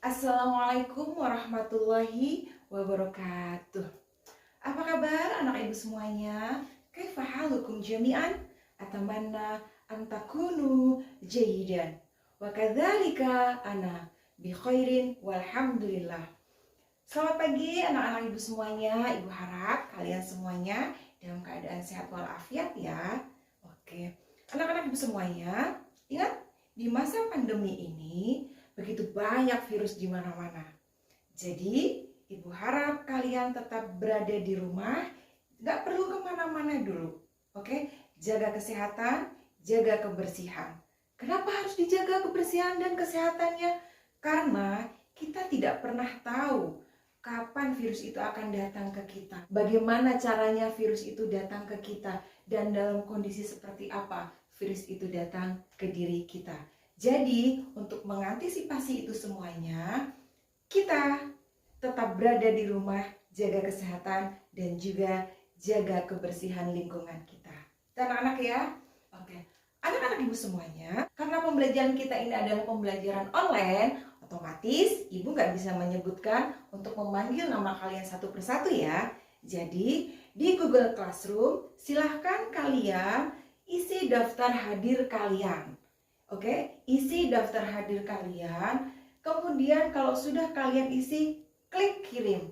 Assalamualaikum warahmatullahi wabarakatuh. Apa kabar anak ibu semuanya? Kaifa halukum jami'an? Atamanna an takunu jayidan. Wa kadzalika ana bi khairin walhamdulillah. Selamat pagi anak-anak ibu semuanya. Ibu harap kalian semuanya dalam keadaan sehat walafiat ya. Oke. Anak-anak ibu semuanya, ingat di masa pandemi ini begitu banyak virus di mana-mana. Jadi, ibu harap kalian tetap berada di rumah, nggak perlu kemana-mana dulu. Oke, jaga kesehatan, jaga kebersihan. Kenapa harus dijaga kebersihan dan kesehatannya? Karena kita tidak pernah tahu kapan virus itu akan datang ke kita. Bagaimana caranya virus itu datang ke kita dan dalam kondisi seperti apa virus itu datang ke diri kita. Jadi, untuk mengantisipasi itu semuanya, kita tetap berada di rumah, jaga kesehatan, dan juga jaga kebersihan lingkungan kita. Dan anak-anak ya, oke. Anak-anak ibu semuanya, karena pembelajaran kita ini adalah pembelajaran online, otomatis ibu nggak bisa menyebutkan untuk memanggil nama kalian satu persatu ya. Jadi, di Google Classroom, silahkan kalian isi daftar hadir kalian. Oke, isi daftar hadir kalian. Kemudian kalau sudah kalian isi, klik kirim.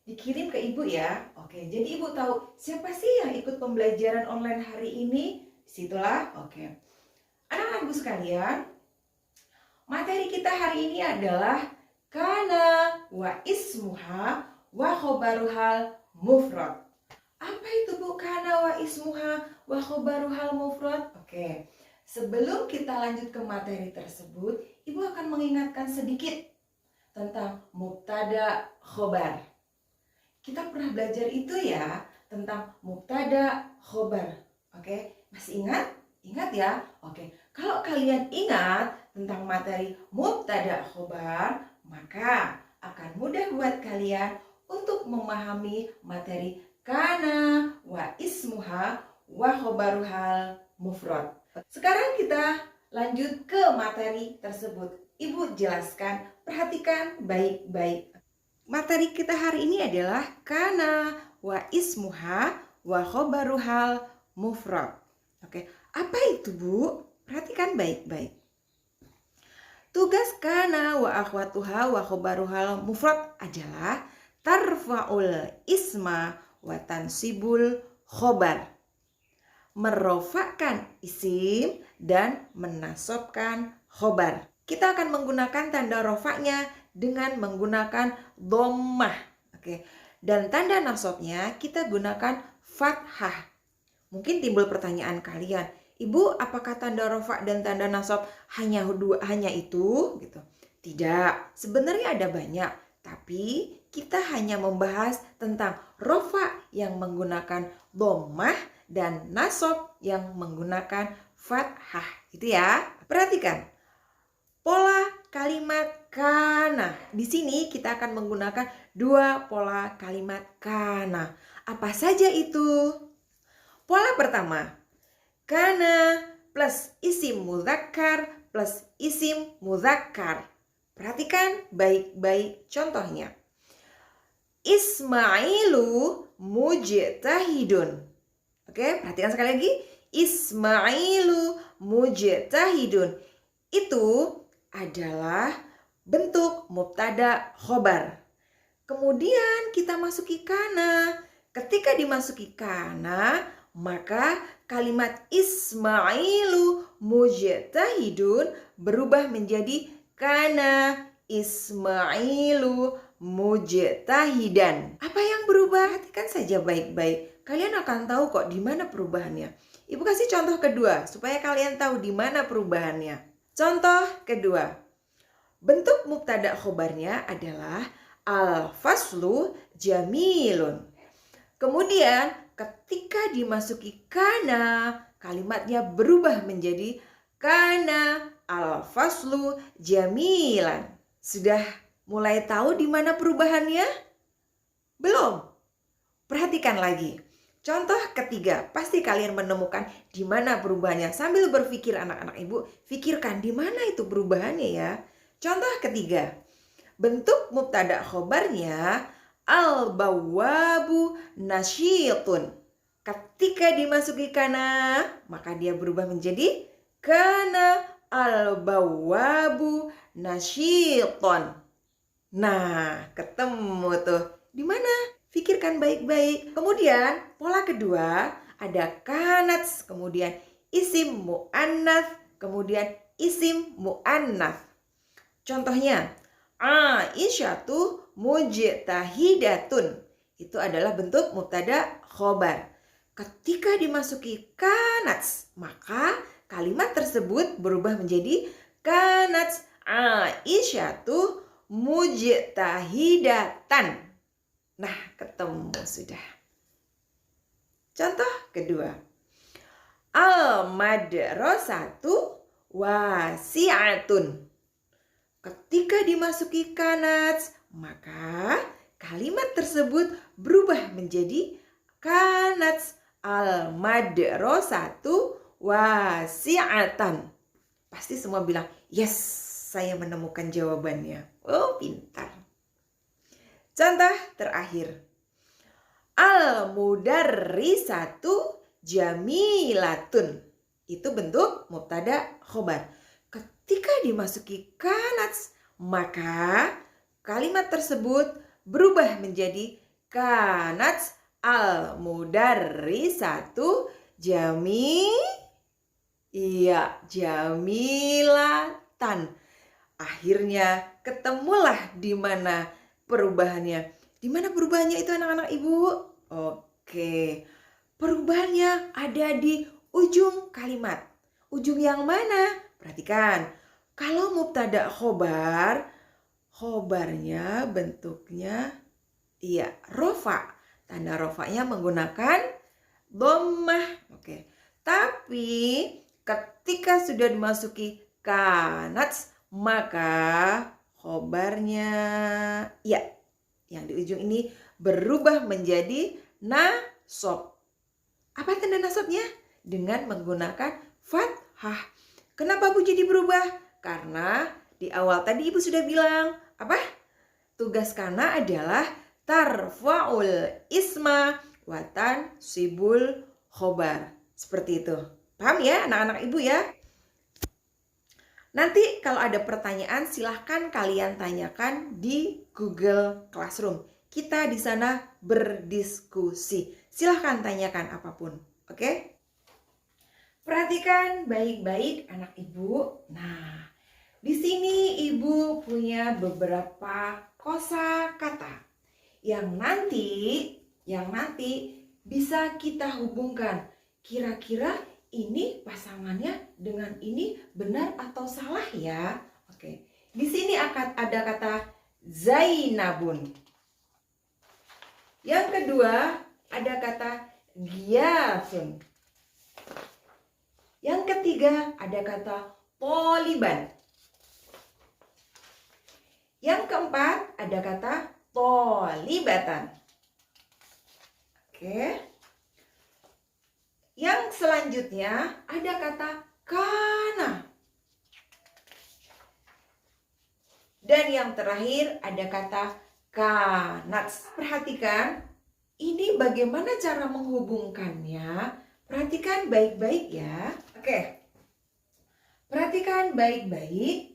Dikirim ke ibu ya. Oke, jadi ibu tahu siapa sih yang ikut pembelajaran online hari ini. Disitulah, oke. Anak-anak ibu sekalian, materi kita hari ini adalah kana wa ismuha wa khobaruhal mufrad. Apa itu bu kana wa ismuha wa khobaruhal mufrad? Oke. Sebelum kita lanjut ke materi tersebut, ibu akan mengingatkan sedikit tentang mubtada khobar. Kita pernah belajar itu ya, tentang mubtada khobar. Oke, masih ingat? Ingat ya? Oke, kalau kalian ingat tentang materi mubtada khobar, maka akan mudah buat kalian untuk memahami materi kana wa ismuha wa khobaruhal mufrad. Sekarang kita lanjut ke materi tersebut. Ibu jelaskan, perhatikan baik-baik. Materi kita hari ini adalah kana wa ismuha wa khobaruhal mufrad. Oke, apa itu bu? Perhatikan baik-baik. Tugas kana wa akhwatuha wa khobaruhal mufrad adalah tarfa'ul isma wa tansibul khobar. Merofakkan isim dan menasobkan khobar. Kita akan menggunakan tanda rofaknya dengan menggunakan dhammah. Oke. Dan tanda nasobnya kita gunakan fathah. Mungkin timbul pertanyaan kalian, Ibu, apakah tanda rofak dan tanda nasob hanya itu? Gitu. Tidak, sebenarnya ada banyak. Tapi kita hanya membahas tentang rofak yang menggunakan dhammah dan nasob yang menggunakan fathah. Itu ya. Perhatikan. Pola kalimat kana. Di sini kita akan menggunakan dua pola kalimat kana. Apa saja itu? Pola pertama. Kana plus isim mudzakkar plus isim mudzakkar. Perhatikan baik-baik contohnya. Ismailu mujtahidun. Oke, perhatikan sekali lagi. Ismailu mujtahidun. Itu adalah bentuk mubtada khobar. Kemudian kita masuki kana. Ketika dimasuki kana, maka kalimat Ismailu mujtahidun berubah menjadi kana Ismailu mujtahidan. Apa yang berubah? Perhatikan saja baik-baik. Kalian akan tahu kok di mana perubahannya. Ibu kasih contoh kedua supaya kalian tahu di mana perubahannya. Contoh kedua. Bentuk mubtada khobarnya adalah al-faslu jamilun. Kemudian ketika dimasuki kana, kalimatnya berubah menjadi kana al-faslu jamilan. Sudah mulai tahu di mana perubahannya? Belum? Perhatikan lagi. Contoh ketiga, pasti kalian menemukan di mana perubahannya. Sambil berpikir anak-anak ibu, pikirkan di mana itu perubahannya ya. Contoh ketiga, bentuk mubtada khobarnya al-bawwabu nasyitun. Ketika dimasuki kana, maka dia berubah menjadi kana al-bawwabu nasyiton. Nah, ketemu tuh. Di mana? Pikirkan baik-baik. Kemudian, pola kedua ada kanats, kemudian isim mu'annats, kemudian isim mu'annats. Contohnya, Aisyatu mujtahidatun. Itu adalah bentuk mubtada khobar. Ketika dimasuki kanats, maka kalimat tersebut berubah menjadi kanats Aisyatu mujtahidatan. Nah, ketemu sudah. Contoh kedua. Al-madrasatu wasi'atun. Ketika dimasuki kanats, maka kalimat tersebut berubah menjadi kanats al-madrasatu wasi'atan. Pasti semua bilang, yes, saya menemukan jawabannya. Oh, pintar. Contoh terakhir. Al-mudarrisatu jamilatun. Itu bentuk mubtada khobar. Ketika dimasuki kanats, maka kalimat tersebut berubah menjadi kanats al-mudarrisatu jamilatan. Akhirnya ketemulah di mana perubahannya. Di mana perubahannya itu anak-anak ibu? Oke. Perubahannya ada di ujung kalimat. Ujung yang mana? Perhatikan. Kalau mubtada khobar, khobarnya bentuknya rofa. Tanda rofanya menggunakan dhammah. Oke. Tapi ketika sudah dimasuki kanats, maka khobarnya yang di ujung ini berubah menjadi nasab. Apa tanda nasabnya? Dengan menggunakan fathah. Kenapa Bu jadi berubah? Karena di awal tadi Ibu sudah bilang apa? Tugas kana adalah tarfa'ul isma wa tansibul khobar. Seperti itu. Paham ya anak-anak Ibu ya? Nanti kalau ada pertanyaan silahkan kalian tanyakan di Google Classroom. Kita di sana berdiskusi. Silahkan tanyakan apapun. Oke? Perhatikan baik-baik anak ibu. Nah, di sini ibu punya beberapa kosakata yang nanti bisa kita hubungkan. Kira-kira ini pasangannya dengan ini benar atau salah ya? Oke. Di sini akan ada kata Zainabun. Yang kedua ada kata Giyasun. Yang ketiga ada kata Toliban. Yang keempat ada kata Tolibatan. Oke. Yang selanjutnya ada kata kana. Dan yang terakhir ada kata kanats. Perhatikan, ini bagaimana cara menghubungkannya. Perhatikan baik-baik ya. Oke. Perhatikan baik-baik.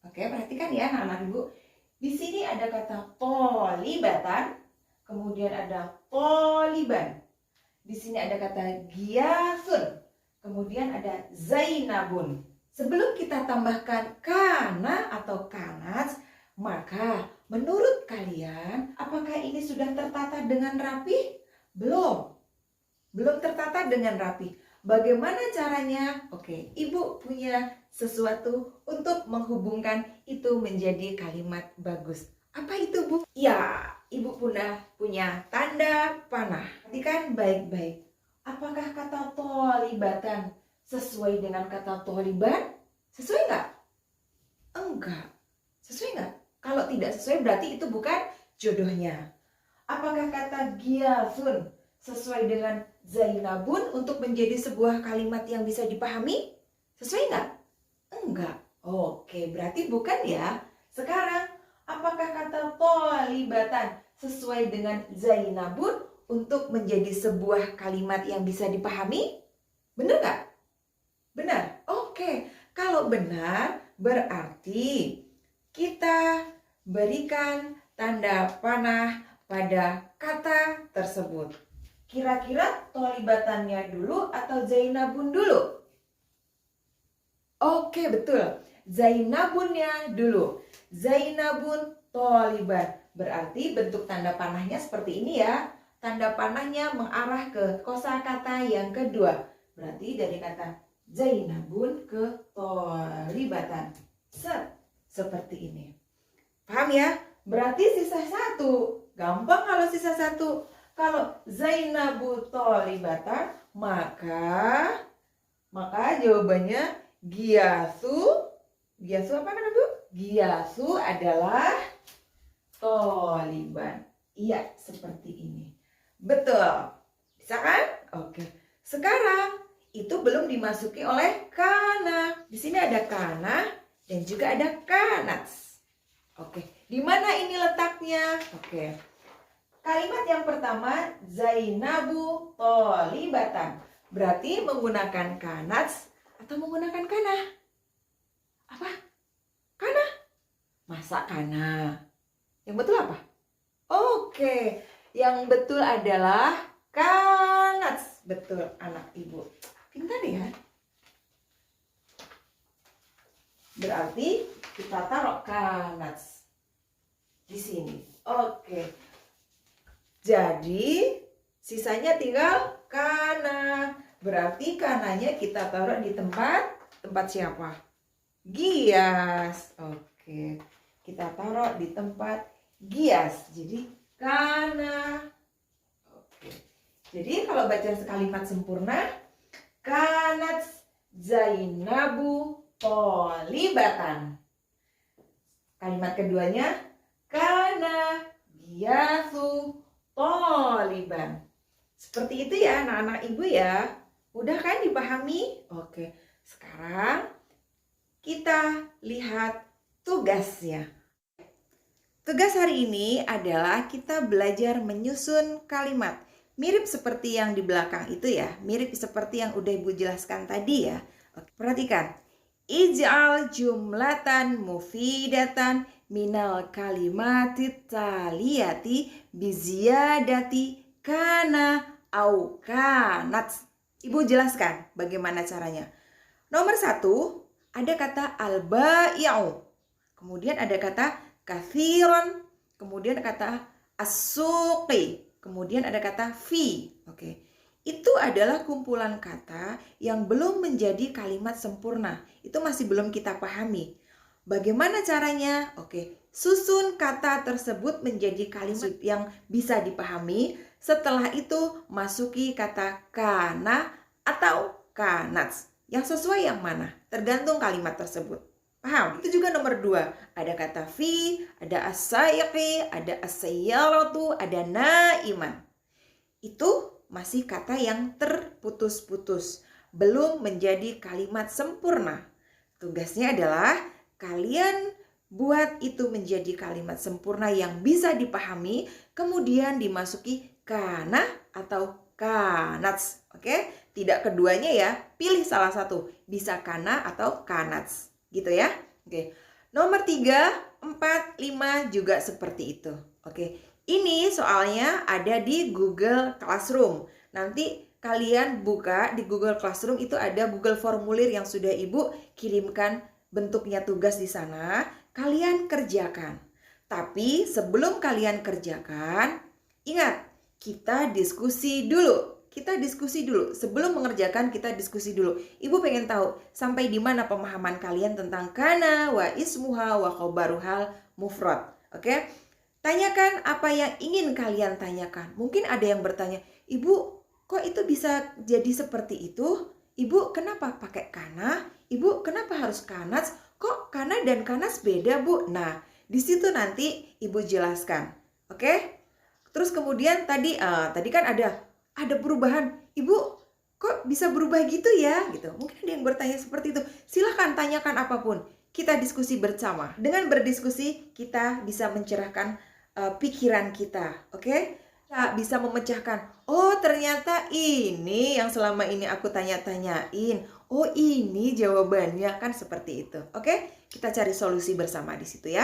Oke, perhatikan ya anak-anak ibu. Di sini ada kata tolibatan, kemudian ada toliban. Di sini ada kata giyasun, kemudian ada zainabun. Sebelum kita tambahkan kana atau kanats, maka menurut kalian apakah ini sudah tertata dengan rapi? Belum tertata dengan rapi. Bagaimana caranya? Oke, ibu punya sesuatu untuk menghubungkan itu menjadi kalimat bagus. Apa itu, Bu? Ya, ibu punya tanda panah. Perhatikan baik-baik. Apakah kata tolibatan sesuai dengan kata toliban? Sesuai nggak? Enggak. Sesuai nggak? Kalau tidak sesuai berarti itu bukan jodohnya. Apakah kata giyasun sesuai dengan Zainabun untuk menjadi sebuah kalimat yang bisa dipahami? Sesuai nggak? Enggak. Oke, berarti bukan ya. Sekarang, apa tolibatan sesuai dengan Zainabun untuk menjadi sebuah kalimat yang bisa dipahami? Benar nggak? Benar? Oke, kalau benar berarti kita berikan tanda panah pada kata tersebut. Kira-kira tolibatannya dulu atau Zainabun dulu? Oke, betul. Zainabunnya dulu. Zainabun toliban. Berarti bentuk tanda panahnya seperti ini ya. Tanda panahnya mengarah ke kosakata yang kedua. Berarti dari kata Zainabun ke tolibatan. Seperti ini. Paham ya? Berarti sisa satu. Gampang kalau sisa satu. Kalau Zainabu tolibatan, maka jawabannya Giyasu. Giyasu apa kan Bu? Giyasu adalah toliban. Iya, seperti ini. Betul. Bisa kan? Oke. Sekarang itu belum dimasuki oleh kana. Di sini ada kana dan juga ada kanats. Oke. Di mana ini letaknya? Oke. Kalimat yang pertama Zainabu tolibatan. Berarti menggunakan kanats atau menggunakan kana? Apa? Kana? Masa kana? Yang betul apa? Oke, yang betul adalah kanats. Betul anak ibu. Pintar ya. Berarti kita taruh kanats di sini. Oke. Jadi sisanya tinggal kana. Berarti kananya kita taruh di tempat siapa? Gias. Oke. Kita taruh di tempat Gias. Jadi kana. Oke. Jadi kalau baca kalimat sempurna, kanats Zainabu tolibatan. Kalimat keduanya, kana Giyasu toliban. Seperti itu ya anak-anak ibu ya. Udah kan dipahami? Oke. Sekarang kita lihat tugasnya. Tugas hari ini adalah kita belajar menyusun kalimat. Mirip seperti yang di belakang itu ya. Mirip seperti yang udah ibu jelaskan tadi ya. Oke, perhatikan. Ij'al jumlatan mufidatan minal kalimatit taliyati biziyadati kana au kanat. Ibu jelaskan bagaimana caranya. Nomor 1, ada kata al-ba'i'u. Kemudian ada kata kathiron. Kemudian kata as-suqi. Kemudian ada kata fi. Oke. Itu adalah kumpulan kata yang belum menjadi kalimat sempurna. Itu masih belum kita pahami. Bagaimana caranya? Oke, susun kata tersebut menjadi kalimat yang bisa dipahami. Setelah itu masuki kata kana atau kanats. Yang sesuai yang mana? Tergantung kalimat tersebut. Paham? Itu juga nomor 2. Ada kata fi, ada as-sayqi, ada as-sayyaratu, ada naiman. Itu masih kata yang terputus-putus. Belum menjadi kalimat sempurna. Tugasnya adalah kalian buat itu menjadi kalimat sempurna yang bisa dipahami, kemudian dimasuki kana atau kanats. Oke? Tidak keduanya ya, pilih salah satu. Bisa kana atau kanats. Gitu ya. Oke. Nomor 3, 4, 5 juga seperti itu. Oke. Ini soalnya ada di Google Classroom. Nanti kalian buka di Google Classroom, itu ada Google Formulir yang sudah ibu kirimkan bentuknya tugas di sana. Kalian kerjakan. Tapi sebelum kalian kerjakan, ingat, kita diskusi dulu. Sebelum mengerjakan kita diskusi dulu. Ibu pengen tahu sampai di mana pemahaman kalian tentang kana wa ismuha wa khobaruhal mufrad. Oke? Tanyakan apa yang ingin kalian tanyakan. Mungkin ada yang bertanya, Ibu kok itu bisa jadi seperti itu? Ibu kenapa pakai kana? Ibu kenapa harus kanats? Kok kana dan kanas beda Bu? Nah, di situ nanti ibu jelaskan. Oke? Terus kemudian tadi kan ada perubahan. Ibu kok bisa berubah gitu ya? Gitu. Mungkin ada yang bertanya seperti itu. Silahkan tanyakan apapun. Kita diskusi bersama. Dengan berdiskusi kita bisa mencerahkan pikiran kita, oke? Bisa memecahkan, oh ternyata ini yang selama ini aku tanya-tanyain. Oh ini jawabannya, kan seperti itu. Oke, kita cari solusi bersama di situ ya.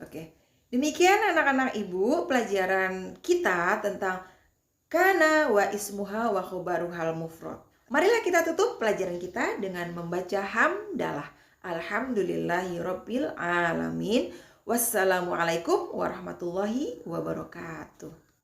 Oke, demikian anak-anak ibu pelajaran kita tentang kana wa ismuha wa khobaruhal mufrad. Marilah kita tutup pelajaran kita dengan membaca hamdalah. Alhamdulillahirabbil alamin. Wassalamualaikum warahmatullahi wabarakatuh.